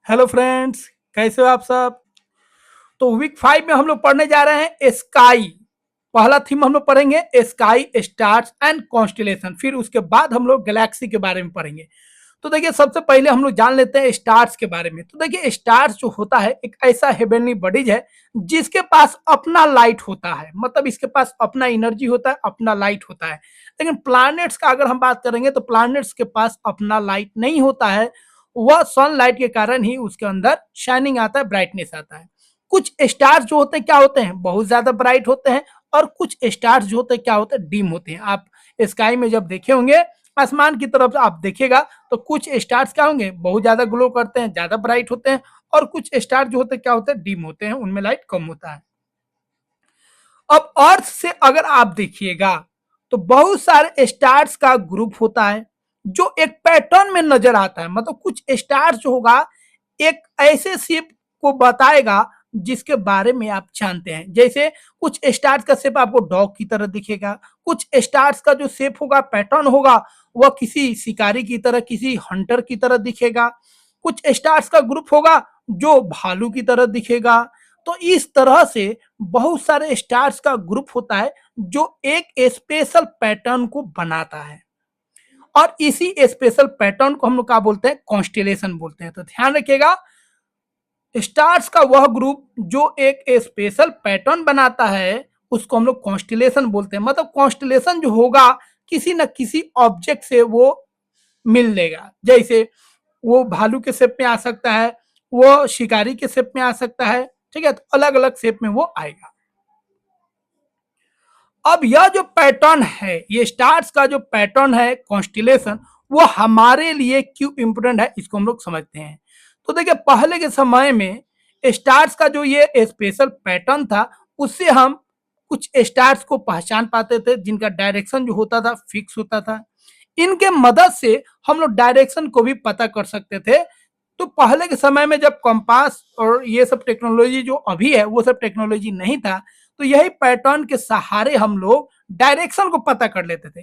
Hello friends, कैसे हो आप सब। तो वीक 5 में हम लोग पढ़ने जा रहे हैं स्काई। पहला थीम हम लोग पढ़ेंगे स्काई, स्टार्स एंड कॉन्स्टेलेशन। फिर उसके बाद हम लोग गैलेक्सी के बारे में पढ़ेंगे। तो देखिए, सबसे पहले हम लोग जान लेते हैं स्टार्स के बारे में। तो देखिए, स्टार्स जो होता है एक ऐसा हेवनली बॉडीज है जिसके पास अपना लाइट होता है, मतलब इसके पास अपना एनर्जी होता है, अपना लाइट होता है। लेकिन प्लैनेट्स का अगर हम बात करेंगे तो प्लैनेट्स के पास अपना लाइट नहीं होता है। वह सनलाइट के कारण ही उसके अंदर शाइनिंग आता है, ब्राइटनेस आता है। कुछ स्टार्स जो होते हैं क्या होते हैं, बहुत ज्यादा ब्राइट होते हैं। और कुछ स्टार्स जो होते हैं क्या होते हैं, डिम होते हैं। आप स्काई में जब देखे होंगे, आसमान की तरफ आप देखिएगा तो कुछ स्टार्स क्या होंगे, बहुत ज्यादा ग्लो करते हैं, ज्यादा ब्राइट होते हैं। और कुछ स्टार जो होते हैं क्या होते हैं, डिम होते हैं, उनमें लाइट कम होता है। अब अर्थ से अगर आप देखिएगा तो बहुत सारे स्टार्स का ग्रुप होता है जो एक पैटर्न में नजर आता है। मतलब कुछ स्टार्स जो होगा एक ऐसे शेप को बताएगा जिसके बारे में आप जानते हैं। जैसे कुछ स्टार्स का शेप आपको डॉग की तरह दिखेगा, कुछ स्टार्स का जो शेप होगा, पैटर्न होगा, वह किसी शिकारी की तरह, किसी हंटर की तरह दिखेगा। कुछ स्टार्स का ग्रुप होगा जो भालू की तरह दिखेगा। तो इस तरह से बहुत सारे स्टार्स का ग्रुप होता है जो एक स्पेशल पैटर्न को बनाता है। और इसी स्पेशल पैटर्न को हम लोग क्या बोलते हैं, कॉन्स्टेलेशन बोलते हैं। तो ध्यान रखिएगा, स्टार्स का वह ग्रुप जो एक स्पेशल पैटर्न बनाता है उसको हम लोग कॉन्स्टेलेशन बोलते हैं। मतलब कॉन्स्टेलेशन जो होगा किसी न किसी ऑब्जेक्ट से वो मिल लेगा। जैसे वो भालू के शेप में आ सकता है, वो शिकारी के शेप में आ सकता है। ठीक है, तो अलग अलग शेप में वो आएगा। अब यह जो पैटर्न है, ये स्टार्स का जो पैटर्न है कॉन्स्टेलेशन, वो हमारे लिए क्यों इंपोर्टेंट है इसको हम लोग समझते हैं। तो देखिए, पहले के समय में स्टार्स का जो ये स्पेशल पैटर्न था उससे हम कुछ स्टार्स को पहचान पाते थे जिनका डायरेक्शन जो होता था फिक्स होता था। इनके मदद से हम लोग डायरेक्शन को भी पता कर सकते थे। तो पहले के समय में जब कंपास और ये सब टेक्नोलॉजी जो अभी है वो सब टेक्नोलॉजी नहीं था, तो यही पैटर्न के सहारे हम लोग डायरेक्शन को पता कर लेते थे।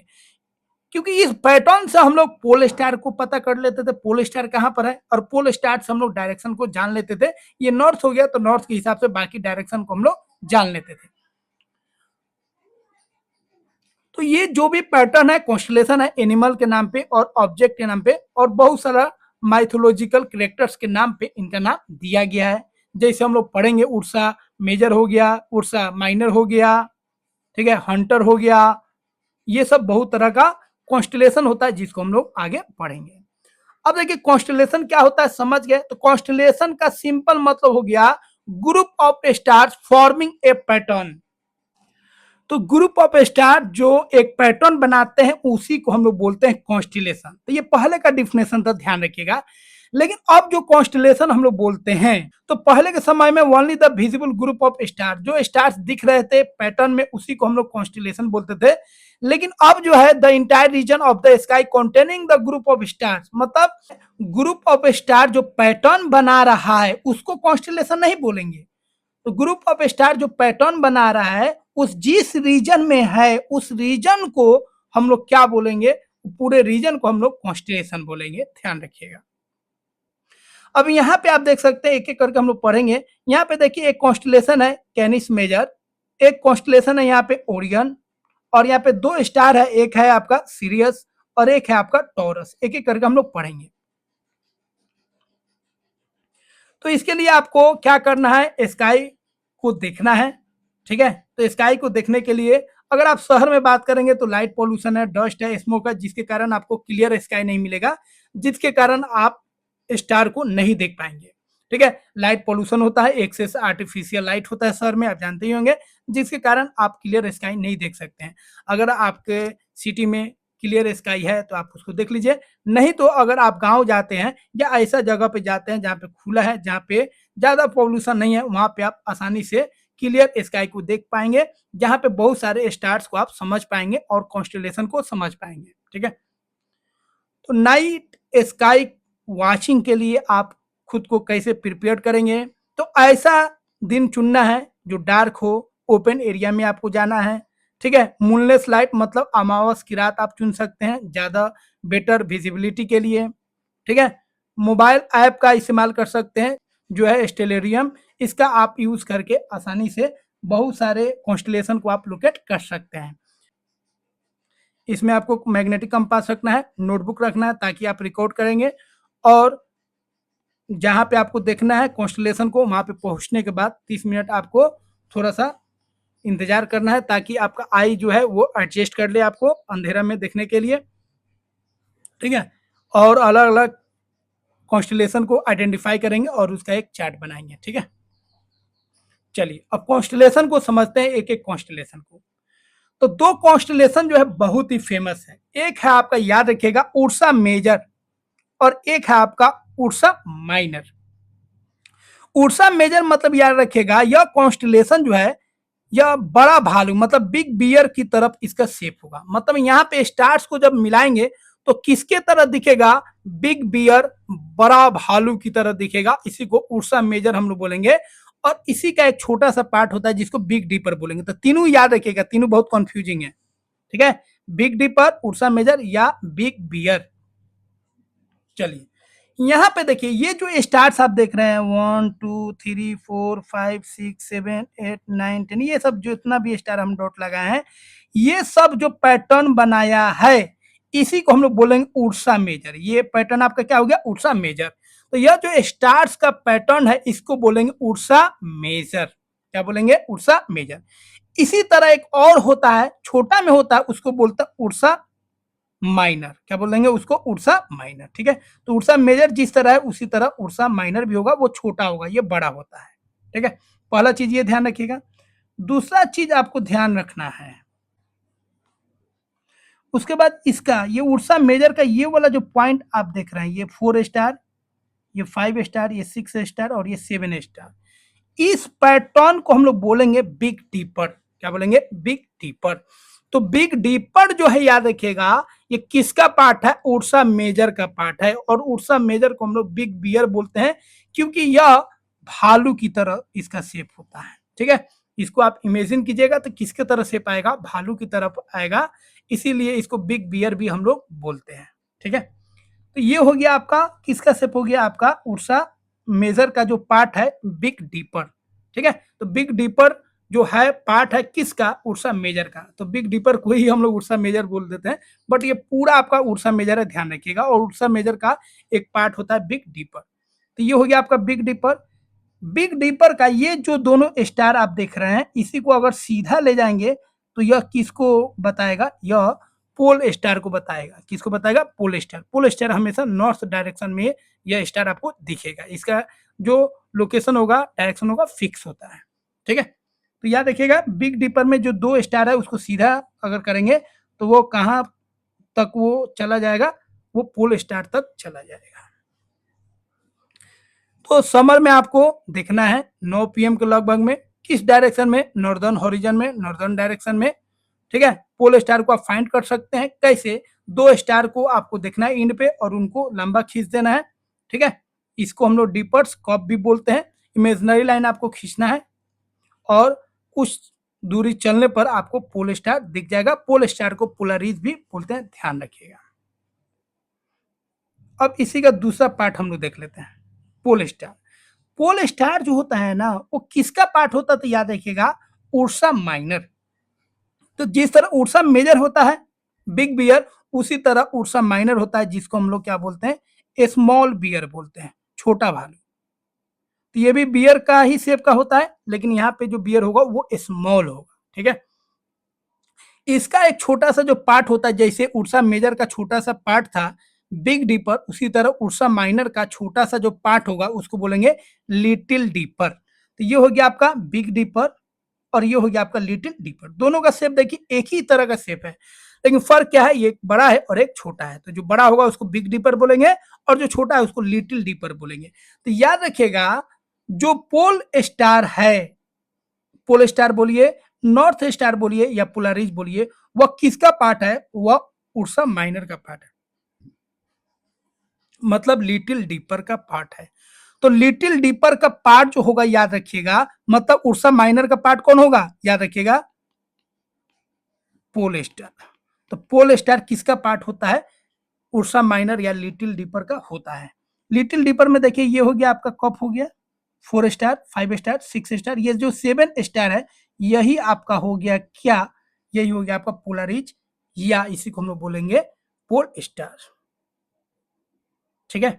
क्योंकि इस पैटर्न से हम लोग पोल स्टार को पता कर लेते थे, पोल स्टार कहाँ पर है, और पोल स्टार से हम लोग डायरेक्शन को जान लेते थे। ये नॉर्थ हो गया तो नॉर्थ के हिसाब से बाकी डायरेक्शन को हम लोग जान लेते थे। तो ये जो भी पैटर्न है कॉन्स्टेलेशन है, एनिमल के नाम पे और ऑब्जेक्ट के नाम पे और बहुत सारा माइथोलॉजिकल कैरेक्टर्स के नाम पे इनका नाम दिया गया है। जैसे हम लोग पढ़ेंगे, उर्सा मेजर हो गया, उर्सा माइनर हो गया, ठीक है, हंटर हो गया। ये सब बहुत तरह का कॉन्स्टेलेशन होता है जिसको हम लोग आगे पढ़ेंगे। अब देखिए, कॉन्स्टेलेशन क्या होता है समझ गए। तो कॉन्स्टेलेशन का सिंपल मतलब हो गया group of stars forming a pattern. तो ग्रुप ऑफ स्टार जो एक पैटर्न बनाते हैं उसी को हम लोग बोलते हैं कॉन्स्टेलेशन। तो ये पहले का डिफिनेशन था, ध्यान रखिएगा। लेकिन अब जो कॉन्स्टेलेशन हम लोग बोलते हैं, तो पहले के समय में only the visible group of star, जो स्टार्स दिख रहे थे पैटर्न में उसी को हम लोग कॉन्स्टेलेशन बोलते थे। लेकिन अब जो है the entire region of the sky containing the group of stars, मतलब ग्रुप ऑफ स्टार जो पैटर्न बना रहा है उसको कॉन्स्टेलेशन नहीं बोलेंगे। तो ग्रुप ऑफ स्टार जो पैटर्न बना रहा है उस जिस रीजन में है उस रीजन को हम लोग क्या बोलेंगे, पूरे रीजन को हम लोग कॉन्स्टेलेशन बोलेंगे। ध्यान रखिएगा। अब यहाँ पे आप देख सकते हैं, एक एक करके हम लोग पढ़ेंगे। यहाँ पे देखिए, एक कॉन्स्टेलेशन है कैनिस मेजर, एक कॉन्स्टेलेशन है यहाँ पे ओरियन, और यहाँ पे दो स्टार है, एक है आपका सीरियस और एक है आपका टॉरस। एक एक करके हम लोग पढ़ेंगे। तो इसके लिए आपको क्या करना है, स्काई को देखना है। ठीक है, तो स्काई को देखने के लिए अगर आप शहर में बात करेंगे तो लाइट पॉल्यूशन है, डस्ट है, स्मोक है, जिसके कारण आपको क्लियर स्काई नहीं मिलेगा, जिसके कारण आप स्टार को नहीं देख पाएंगे। ठीक है, लाइट पॉल्यूशन होता है, एक्सेस आर्टिफिशियल लाइट होता है शहर में, आप जानते ही होंगे, जिसके कारण आप क्लियर स्काई नहीं देख सकते हैं। अगर आपके सिटी में क्लियर स्काई है तो आप उसको देख लीजिए। नहीं तो अगर आप गांव जाते हैं या ऐसा जगह पे जाते हैं जहाँ पे खुला है, जहाँ पे ज्यादा पॉल्यूशन नहीं है, वहां पे आप आसानी से क्लियर स्काई को देख पाएंगे, जहाँ पे बहुत सारे स्टार्स को आप समझ पाएंगे और कॉन्स्टेलेशन को समझ पाएंगे। ठीक है, तो नाइट स्काई वॉचिंग के लिए आप खुद को कैसे प्रिपेयर करेंगे, तो ऐसा दिन चुनना है जो डार्क हो, ओपन एरिया में आपको जाना है। ठीक है, मूनलेस लाइट मतलब अमावस की रात आप चुन सकते हैं ज्यादा बेटर विजिबिलिटी के लिए। ठीक है, मोबाइल ऐप का इस्तेमाल कर सकते हैं जो है स्टेलेरियम, इसका आप यूज करके आसानी से बहुत सारे कॉन्स्टलेशन को आप लोकेट कर सकते हैं। इसमें आपको मैग्नेटिक कंपास रखना है, नोटबुक रखना है ताकि आप रिकॉर्ड करेंगे, और जहाँ पे आपको देखना है कॉन्स्टलेशन को वहाँ पे पहुँचने के बाद 30 मिनट आपको थोड़ा-सा इंतज़ार करना है ताकि आपका आई जो है वो एडजस्ट कर ले आपको अंधेरा में देखने के लिए, ठीक है? और अलग-अलग कॉन्स्टलेशन को आइडेंटिफाई करेंगे और उसका एक चार्ट बनाएँगे, ठीक है? चलिए, अब कॉन्स्टलेशन को समझते हैं एक-एक कॉन्स्टलेशन को। तो 2 कॉन्स्टलेशन जो है बहुत ही फेमस है। एक है आपका याद रखिएगा उर्सा मेजर और एक है आपका उर्सा माइनर। उर्सा मेजर मतलब याद रखिएगा यह कॉन्स्टलेशन जो है यह बड़ा भालू मतलब बिग बियर की तरफ इसका शेप होगा। मतलब यहाँ पे स्टार्स को जब मिलाएंगे तो किसके तरह दिखेगा? बिग बियर, बड़ा भालू की तरह दिखेगा। इसी को उर्सा मेजर हम लोग बोलेंगे। और इसी का एक छोटा सा पार्ट होता है जिसको बिग डीपर बोलेंगे। तो तीनों याद रखिएगा, तीनों बहुत कंफ्यूजिंग है, ठीक है? बिग डीपर, उर्सा मेजर या बिग बियर। चलिए, यहाँ पे देखिए ये जो स्टार्स आप देख रहे हैं 1 2 3 4 5 6 7 8 9 10, ये सब जितना भी स्टार हम डॉट लगाए हैं, ये सब जो पैटर्न बनाया है इसी को हम लोग बोलेंगे उर्सा मेजर। ये पैटर्न आपका क्या हो गया? Ursa Major. तो यह जो स्टार्स का पैटर्न है इसको बोलेंगे उर्सा मेजर। क्या बोलेंगे? Ursa Major. इसी तरह एक और होता है, छोटा में होता है, उसको बोलते हैं उर्सा माइनर। क्या बोलेंगे उसको? उर्सा माइनर, ठीक है? तो उर्सा मेजर जिस तरह है उसी तरह उर्सा माइनर भी होगा, वो छोटा होगा, ये बड़ा होता है, ठीक है? पहला चीज ये ध्यान रखिएगा। दूसरा चीज आपको ध्यान रखना है, उसके बाद इसका ये उर्सा मेजर का ये वाला जो पॉइंट आप देख रहे हैं, ये 4 स्टार, ये 5 स्टार, ये 6 स्टार और ये 7 स्टार, इस पैटर्न को हम लोग बोलेंगे बिग डीपर। क्या बोलेंगे? Big deeper. तो बिग डीपर जो है याद रखिएगा ये किसका पार्ट है? उर्सा मेजर का पार्ट है। और उर्सा मेजर को हम लोग बिग बियर बोलते हैं क्योंकि यह भालू की तरह इसका शेप होता है, ठीक है? इसको आप इमेजिन कीजिएगा तो किसके तरह शेप आएगा? भालू की तरफ आएगा, इसीलिए इसको बिग बियर भी हम लोग बोलते हैं, ठीक है? तो ये हो गया आपका किसका शेप? हो गया आपका उर्सा मेजर का जो पार्ट है बिग डीपर, ठीक है? तो बिग डीपर जो है पार्ट है किसका? उर्सा मेजर का। तो बिग डीपर को ही हम लोग उर्सा मेजर बोल देते हैं, बट ये पूरा आपका उर्सा मेजर है, ध्यान रखिएगा। और उर्सा मेजर का एक पार्ट होता है बिग डीपर। तो ये हो गया आपका बिग डीपर। बिग डीपर का ये जो दोनों स्टार आप देख रहे हैं इसी को अगर सीधा ले जाएंगे तो यह किसको बताएगा? यह पोल स्टार को बताएगा। किसको बताएगा? Pole star. पोल स्टार हमेशा नॉर्थ डायरेक्शन में यह स्टार आपको दिखेगा। इसका जो लोकेशन होगा, डायरेक्शन होगा, फिक्स होता है, ठीक है? तो याद रखिएगा बिग डीपर में जो 2 स्टार है उसको सीधा अगर करेंगे तो वो कहाँ तक वो चला जाएगा? वो पोल स्टार तक चला जाएगा। तो समर में आपको देखना है 9 पीएम के लगभग में किस डायरेक्शन में? नॉर्दर्न हॉरिजन में, नॉर्दर्न डायरेक्शन में, ठीक है? पोल स्टार को आप फाइंड कर सकते हैं। कैसे? 2 स्टार को आपको देखना है एंड पे और उनको लंबा खींच देना है, ठीक है? इसको हम लोग डीपर्स कप भी बोलते हैं। इमेजिनरी लाइन आपको खींचना है और कुछ दूरी चलने पर आपको पोल स्टार दिख जाएगा। पोल स्टार को पोलरीज भी बोलते हैं, ध्यान रखिएगा। अब इसी का दूसरा पार्ट हम लोग देख लेते हैं, पोल स्टार। पोल स्टार जो होता है ना वो किसका पार्ट होता है? तो याद रखिएगा उर्सा माइनर। तो जिस तरह उर्सा मेजर होता है बिग बियर, उसी तरह उर्सा माइनर होता है जिसको हम लोग क्या बोलते हैं? स्मॉल बियर बोलते हैं, छोटा भालू। तो ये भी बियर का ही शेप का होता है लेकिन यहाँ पे जो बियर होगा वो स्मॉल होगा, ठीक है? इसका एक छोटा सा जो पार्ट होता है, जैसे उर्सा मेजर का छोटा सा पार्ट था बिग डीपर, उसी तरह उर्सा माइनर का छोटा सा जो पार्ट होगा उसको बोलेंगे लिटिल डीपर। तो ये हो गया आपका बिग डीपर और ये हो गया आपका लिटिल डीपर। दोनों का शेप देखिए एक ही तरह का शेप है, लेकिन फर्क क्या है? ये एक बड़ा है और एक छोटा है। तो जो बड़ा होगा उसको बिग डीपर बोलेंगे और जो छोटा है उसको लिटिल डीपर बोलेंगे। तो याद रखिएगा जो पोल स्टार है, पोल स्टार बोलिए, नॉर्थ स्टार बोलिए या पोलरिज बोलिए, वह किसका पार्ट है? वह उर्सा माइनर का पार्ट है, मतलब लिटिल डीपर का पार्ट है। तो लिटिल डीपर का पार्ट जो होगा याद रखिएगा, मतलब उर्सा माइनर का पार्ट कौन होगा? याद रखिएगा पोल स्टार। तो पोल स्टार किसका पार्ट होता है? उर्सा माइनर या लिटिल डीपर का होता है। लिटिल डिपर में देखिए ये हो गया आपका कप हो गया 4 स्टार, 5 स्टार, 6 स्टार, ये जो 7 स्टार है यही आपका हो गया क्या, यही हो गया आपका पोलरिज या इसी को हम लोग बोलेंगे पोल स्टार। ठीक है,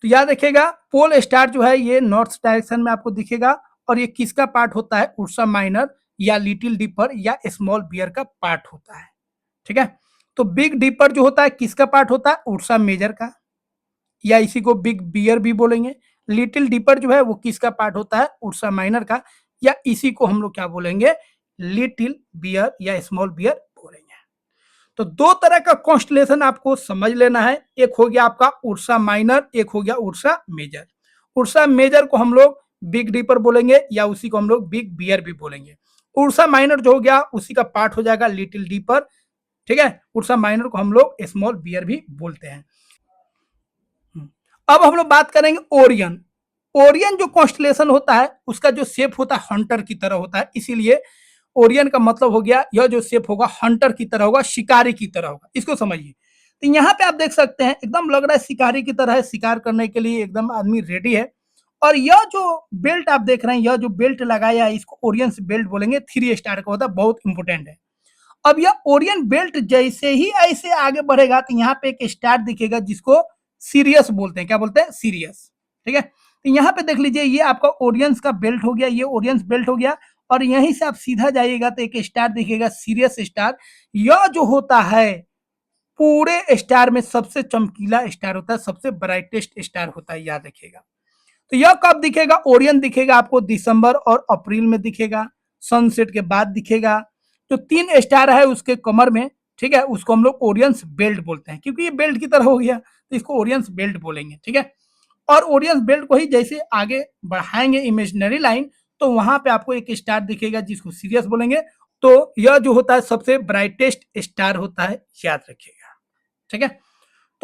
तो याद रखिएगा पोल स्टार जो है ये नॉर्थ डायरेक्शन में आपको दिखेगा और ये किसका पार्ट होता है, उर्सा माइनर या लिटिल डिपर या स्मॉल बियर का पार्ट होता है। ठीक है, तो बिग डिपर जो होता है किसका पार्ट होता है, उर्सा मेजर का या इसी को बिग बियर भी बोलेंगे। लिटिल डिपर जो है वो किसका पार्ट होता है, उर्सा माइनर का, या इसी को हम लोग क्या बोलेंगे, लिटिल बियर या स्मॉल बियर बोलेंगे। तो दो तरह का कॉन्स्टलेशन आपको समझ लेना है, एक हो गया आपका उर्सा माइनर, एक हो गया उर्सा मेजर। उर्सा मेजर को हम लोग बिग डिपर बोलेंगे या उसी को हम लोग बिग बियर भी बोलेंगे। उर्सा माइनर जो हो गया उसी का पार्ट हो जाएगा लिटिल डिपर। ठीक है, उर्सा माइनर को हम लोग स्मॉल बियर भी बोलते हैं। अब हम लोग बात करेंगे ओरियन। ओरियन जो कॉन्स्टलेशन होता है उसका जो शेप होता है हंटर की तरह होता है, इसीलिए ओरियन का मतलब हो गया यह जो शेप होगा हंटर की तरह होगा, शिकारी की तरह होगा, इसको समझिए। तो यहाँ पे आप देख सकते हैं एकदम लग रहा है शिकारी की तरह है, शिकार करने के लिए एकदम आदमी रेडी है। और यह जो बेल्ट आप देख रहे हैं, यह जो बेल्ट लगाया है इसको ओरियन बेल्ट बोलेंगे, 3 स्टार का होता है, बहुत इंपॉर्टेंट है। अब यह ओरियन बेल्ट जैसे ही ऐसे आगे बढ़ेगा तो यहाँ पे एक स्टार दिखेगा जिसको सीरियस बोलते हैं, क्या बोलते हैं, सीरियस। ठीक है, तो यहाँ पे देख लीजिए ये आपका ओरियंस का बेल्ट हो गया, ये ओरियंस बेल्ट हो गया और यहीं से आप सीधा जाइएगा तो एक स्टार दिखेगा सीरियस स्टार। यह जो होता है पूरे स्टार में सबसे चमकीला स्टार होता है, सबसे ब्राइटेस्ट स्टार होता है, याद रखिएगा। तो यह कब दिखेगा, ओरियन दिखेगा आपको दिसंबर और अप्रैल में दिखेगा, सनसेट के बाद दिखेगा। जो 3 स्टार है उसके कमर में, ठीक है, उसको हम लोग ओरियंस बेल्ट बोलते हैं, क्योंकि ये बेल्ट की तरह हो गया तो इसको ओरियंस बेल्ट बोलेंगे। ठीक है, और ओरियंस बेल्ट को ही जैसे आगे बढ़ाएंगे इमेजिनरी लाइन तो वहां पे आपको एक स्टार दिखेगा जिसको सीरियस बोलेंगे। तो यह जो होता है सबसे ब्राइटेस्ट स्टार होता है, याद रखिएगा। ठीक है,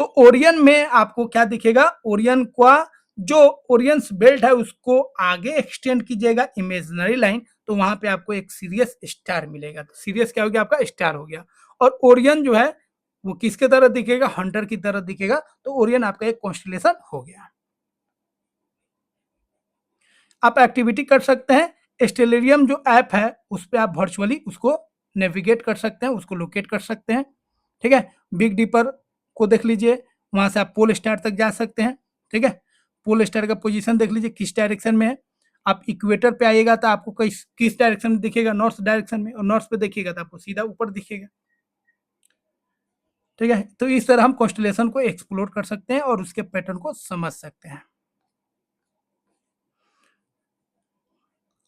तो ओरियन में आपको क्या दिखेगा, ओरियन का जो ओरियंस बेल्ट है उसको आगे एक्सटेंड कीजिएगा इमेजिनरी लाइन तो वहां पे आपको एक सीरियस स्टार मिलेगा। तो सीरियस क्या हो गया, आपका स्टार हो गया। और ओरियन जो है वो किसके तरह दिखेगा, हंटर की तरह दिखेगा। तो ओरियन आपका एक कॉन्स्टलेशन हो गया। आप एक्टिविटी कर सकते हैं, स्टेलेरियम जो ऐप है उस पर आप वर्चुअली उसको नेविगेट कर सकते हैं, उसको लोकेट कर सकते हैं। ठीक है, बिग डिपर को देख लीजिए, वहां से आप पोल स्टार तक जा सकते हैं। ठीक है, पोल स्टार का पोजीशन देख लीजिए किस डायरेक्शन में है। आप इक्वेटर पे आइएगा तो आपको किस डायरेक्शन में दिखेगा, नॉर्थ डायरेक्शन में, और नॉर्थ पे देखिएगा तो आपको सीधा ऊपर दिखेगा। ठीक है, तो इस तरह हम कॉन्स्टलेशन को एक्सप्लोर कर सकते हैं और उसके पैटर्न को समझ सकते हैं।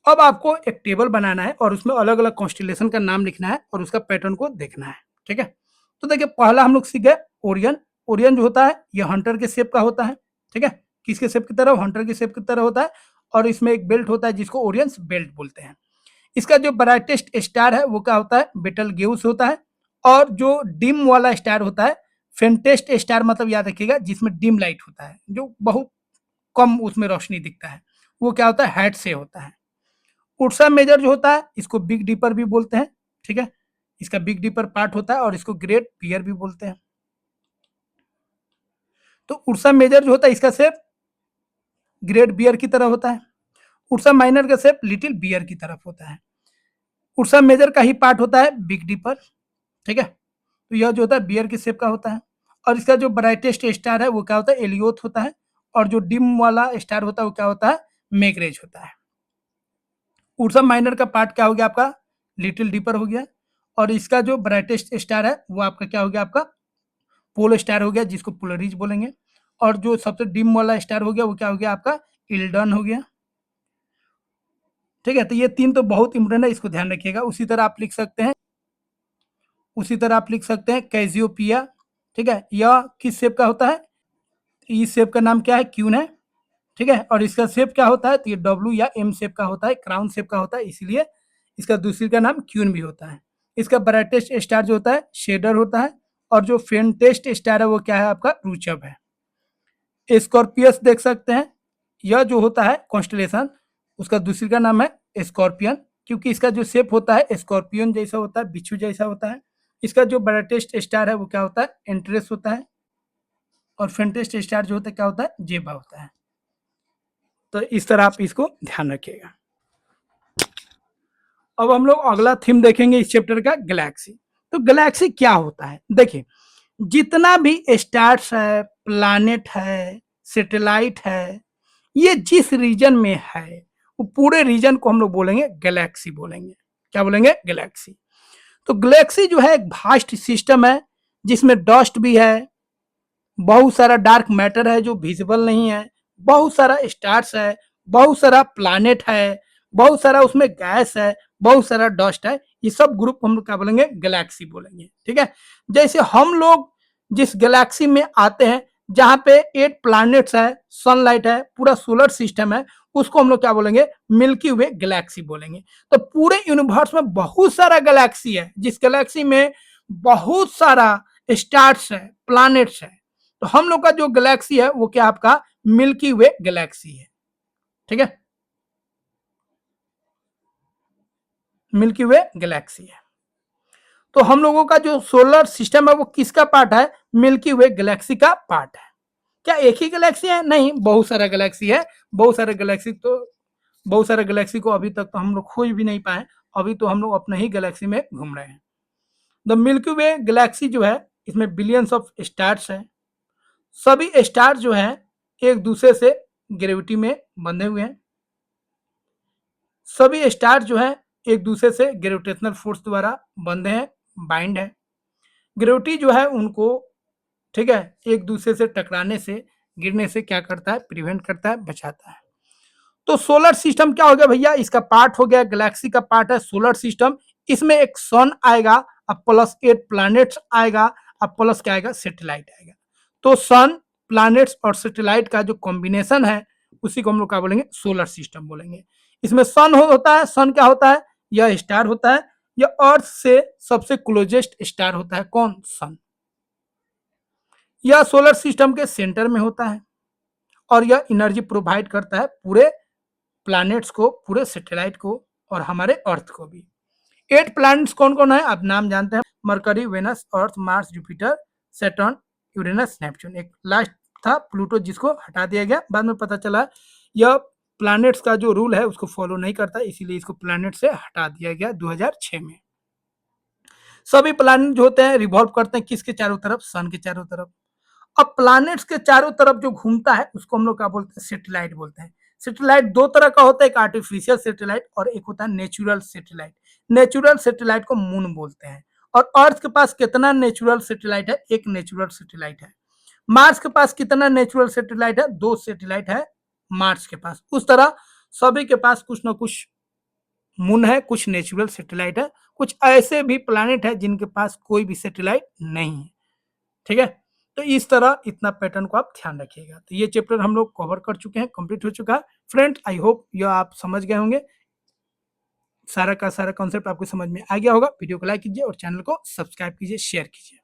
अब आपको एक टेबल बनाना है और उसमें अलग अलग कॉन्स्टलेशन का नाम लिखना है और उसका पैटर्न को देखना है। ठीक है, तो देखिए पहला हम लोग सीख गए ओरियन। ओरियन जो होता है ये हंटर के शेप का होता है। ठीक है, किसके शेप की तरह, हंटर के शेप की तरह होता है और इसमें एक बेल्ट होता है जिसको ओरियंस बेल्ट बोलते हैं। इसका जो ब्राइटेस्ट स्टार है वो क्या होता है, बेटल गेउस होता है। और जो डिम वाला स्टार होता है, फेंटेस्ट स्टार मतलब याद रखिएगा जिसमें डिम लाइट होता है, जो बहुत कम उसमें रोशनी दिखता है, वो क्या होता है, हैट से होता है। उर्सा मेजर जो होता है इसको बिग डिपर भी बोलते हैं। ठीक है, इसका बिग डिपर पार्ट होता है और इसको ग्रेट बियर भी बोलते हैं। तो उर्सा मेजर जो होता है इसका शेप ग्रेट बियर की तरह होता है। उर्सा माइनर का शेप लिटिल बियर की तरफ होता है। उर्सा मेजर का ही पार्ट होता है बिग डिपर। ठीक है, तो यह जो होता है बियर के शेप का होता है। और इसका जो ब्राइटेस्ट स्टार है वो क्या होता है, एलियोथ होता है। और जो डिम वाला स्टार होता है वो क्या होता है, मेगरेज होता है। उर्सा माइनर का पार्ट क्या हो गया आपका, लिटिल डिपर हो गया। और इसका जो ब्राइटेस्ट स्टार है वो आपका क्या हो गया, आपका पोल स्टार हो गया जिसको पोलरिज बोलेंगे। और जो सबसे डिम वाला स्टार हो गया वो क्या हो गया, आपका इल्डन हो गया। ठीक है, तो ये 3 तो बहुत इंपॉर्टेंट है, इसको ध्यान रखिएगा। उसी तरह आप लिख सकते हैं, उसी तरह आप लिख सकते हैं कैजियोपिया। ठीक है, यह किस शेप का होता है, इस शेप का नाम क्या है, क्यून है। ठीक है, और इसका शेप क्या होता है, तो ये डब्ल्यू या एम शेप का होता है, क्राउन शेप का होता है, इसलिए इसका दूसरी का नाम क्यून भी होता है। इसका ब्राइटेस्ट स्टार जो होता है शेडर होता है। और जो फेंटेस्ट स्टार है वो क्या है, आपका रुचब है। स्कॉर्पियस देख सकते हैं, यह जो होता है कॉन्स्टलेशन उसका दूसरी का नाम है स्कॉर्पियन, क्योंकि इसका जो शेप होता है स्कॉर्पियन जैसा होता है, बिच्छू जैसा होता है। इसका जो ब्राइटेस्ट स्टार है वो क्या होता है, एंट्रेस होता है। और फेंटेस्ट स्टार जो होता है क्या होता है, जेबा होता है। तो इस तरह आप इसको ध्यान रखिएगा। अब हम लोग अगला थीम देखेंगे इस चैप्टर का, गैलेक्सी। तो गैलेक्सी क्या होता है, देखिए जितना भी स्टार्स है, प्लैनेट है, सैटेलाइट है, ये जिस रीजन में है वो पूरे रीजन को हम लोग बोलेंगे गैलेक्सी बोलेंगे। क्या बोलेंगे, गैलेक्सी। तो गैलेक्सी जो है एक वास्ट सिस्टम है जिसमें डस्ट भी है, बहुत सारा डार्क मैटर है जो विजिबल नहीं है, बहुत सारा स्टार्स है, बहुत सारा प्लैनेट है, बहुत सारा उसमें गैस है, बहुत सारा डस्ट है। ये सब ग्रुप हम लोग क्या बोलेंगे, गैलेक्सी बोलेंगे। ठीक है, जैसे हम लोग जिस गैलेक्सी में आते हैं जहां पे 8 प्लैनेट्स है, सनलाइट है, पूरा सोलर सिस्टम है, उसको हम लोग क्या बोलेंगे, मिल्की वे गैलेक्सी बोलेंगे। तो पूरे यूनिवर्स में बहुत सारा गैलेक्सी है, जिस गैलेक्सी में बहुत सारा स्टार्स है, प्लैनेट्स है। तो हम लोग का जो गैलेक्सी है वो क्या, आपका मिल्की वे गैलेक्सी है। ठीक है, मिल्की वे गैलेक्सी है। तो हम लोगों का जो सोलर सिस्टम है वो किसका पार्ट है, मिल्की वे गैलेक्सी का पार्ट है। क्या एक ही गैलेक्सी है, नहीं, बहुत सारा गैलेक्सी है। बहुत सारे गैलेक्सी, तो बहुत सारे गैलेक्सी को अभी तक तो हम लोग खोज भी नहीं पाए। अभी तो हम लोग अपने ही गैलेक्सी में घूम रहे हैं। द मिल्की वे गैलेक्सी जो है इसमें बिलियंस ऑफ स्टार्स है। सभी स्टार जो है एक दूसरे से ग्रेविटी में बंधे हुए हैं। सभी स्टार जो है एक दूसरे से ग्रेविटेशनल फोर्स द्वारा बंधे हैं, बाइंड है। ग्रेविटी जो है उनको, ठीक है, एक दूसरे से टकराने से, गिरने से क्या करता है, प्रिवेंट करता है, बचाता है। तो सोलर सिस्टम क्या हो गया भैया, इसका पार्ट हो गया, गैलेक्सी का पार्ट है सोलर सिस्टम। इसमें एक सन आएगा, अब प्लस 8 प्लैनेट्स आएगा, अब प्लस क्या आएगा, सैटेलाइट आएगा। तो सन, प्लैनेट्स और सैटेलाइट का जो कॉम्बिनेशन है उसी को हम लोग क्या बोलेंगे, सोलर सिस्टम बोलेंगे। इसमें सन होता है, सन क्या होता है, यह स्टार होता है, यह अर्थ से सबसे क्लोजेस्ट स्टार होता है, कौन, सन। यह सोलर सिस्टम के सेंटर में होता है और यह एनर्जी प्रोवाइड करता है पूरे प्लैनेट्स को, पूरे सैटेलाइट को और हमारे अर्थ को भी। 8 प्लैनेट्स कौन कौन है, आप नाम जानते हैं, Mercury, Venus, Earth, Mars, Jupiter, Saturn, Uranus, Neptune. एक लास्ट था प्लूटो जिसको हटा दिया गया, बाद में पता चला यह प्लैनेट्स का जो रूल है उसको फॉलो नहीं करता, इसीलिए इसको प्लैनेट से हटा दिया गया 2006 में। सभी प्लैनेट जो होते हैं रिवॉल्व करते हैं किसके चारों तरफ, सन के चारों तरफ। अब प्लैनेट्स के चारों तरफ जो घूमता है उसको हम लोग क्या बोलते हैं, सैटेलाइट बोलते हैं। सैटेलाइट दो तरह का होता है, एक आर्टिफिशियल सैटेलाइट और एक होता है नेचुरल सैटेलाइट। नेचुरल सैटेलाइट को मून बोलते हैं। और अर्थ के पास कितना नेचुरल सैटेलाइट है, एक नेचुरल सैटेलाइट है। मार्स के पास कितना नेचुरल सैटेलाइट है, 2 सैटेलाइट है मार्स के पास। उस तरह सभी के पास कुछ ना कुछ मून है, कुछ नेचुरल सैटेलाइट है, कुछ ऐसे भी प्लैनेट है जिनके पास कोई भी सैटेलाइट नहीं है। ठीक है, तो इस तरह इतना पैटर्न को आप ध्यान रखिएगा। तो ये चैप्टर हम लोग कवर कर चुके हैं, कंप्लीट हो चुका है। फ्रेंड्स, आई होप यह आप समझ गए होंगे, सारा का सारा कॉन्सेप्ट आपको समझ में आ गया होगा। वीडियो को लाइक कीजिए और चैनल को सब्सक्राइब कीजिए, शेयर कीजिए।